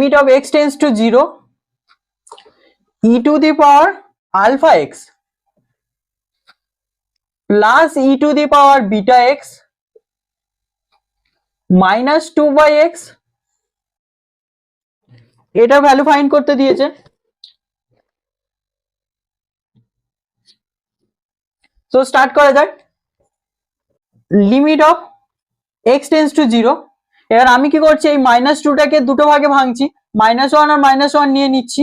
Limit of x tends to 0 e to the power alpha x plus e to the power beta x minus 2/x, এটা value find করতে দিয়েছে। তো start করা যাক। Limit of x tends to 0, এবার আমি কি করছি, এই -2টাকে দুটো ভাগে ভাঙছি, -1 আর -1 নিয়ে নিচ্ছি।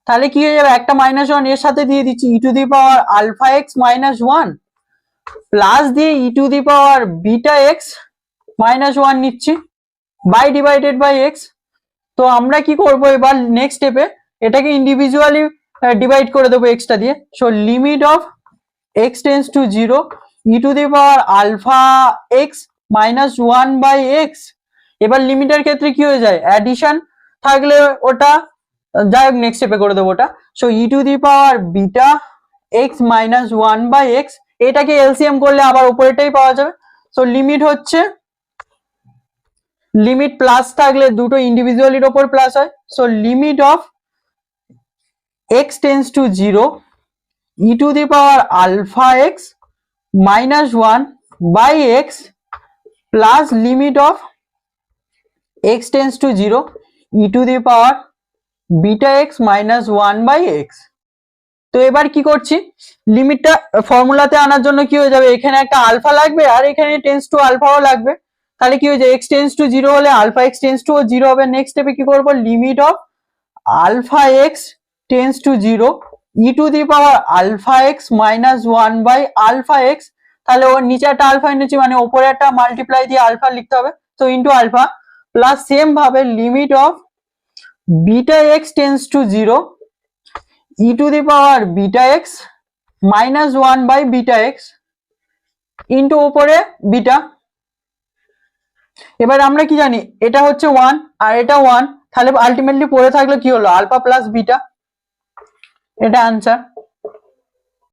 তাহলে কি হয়ে যাবে, একটা -1 এর সাথে দিয়ে দিচ্ছি e to the power alpha x -1 plus দিয়ে e to the power beta x -1 নিচ্ছি বাই ডিভাইডেড বাই এক্স। তো আমরা কি করব এবার নেক্সট স্টেপে, এটাকে ইন্ডিভিজুয়ালি ডিভাইড করে দেবো এক্সটা দিয়ে। So limit of x tends to 0 e to the power alpha x -1/x। এবার লিমিটের ক্ষেত্রে কি হয়ে যায়, অ্যাডিশন থাকলে ওটা যাই হোক নেক্সট স্টেপে করে দেবো ওটা। So e to the power beta x -1/x, এটাকে এলসিএম করলে আবার উপরেটাই পাওয়া যাবে। সো লিমিট হচ্ছে, লিমিট প্লাস থাকলে দুটো ইন্ডিভিজুয়ালির ওপর প্লাস হয়। So limit of x tends to 0 e to the power alpha x -1/x plus limit of x tends to 0 e to the power beta x -1/x। তো এবার কি করছি, লিমিটটা ফর্মুলাতে আনার জন্য কি হয়ে যাবে, এখানে একটা আলফা লাগবে আর এখানে টেন্স টু আলফাও লাগবে। তাহলে কি হয়ে যায়, এক্স টেন্স টু 0 হলে আলফা এক্স টেন্স টু 0 হবে। নেক্সট স্টেপে কি করব, limit of alpha x tends to 0 e to the power alpha x -1/আলফা এক্স। তাহলে ওর নিচে একটা আলফা এনেছি, মানে ওপরে একটা মাল্টিপ্লাই দিয়ে আলফা লিখতে হবে, তো ইন্টু আলফা প্লাস সেম ভাবে limit of beta x tends to 0 e to the power beta x -1/বিটা এক্স ইন্টু উপরে বিটা। এবার আমরা কি জানি, এটা হচ্ছে 1 আর এটা 1, তাহলে আলটিমেটলি পড়ে থাকলে কি হলো, আলফা প্লাস বিটা, এটা আনসার।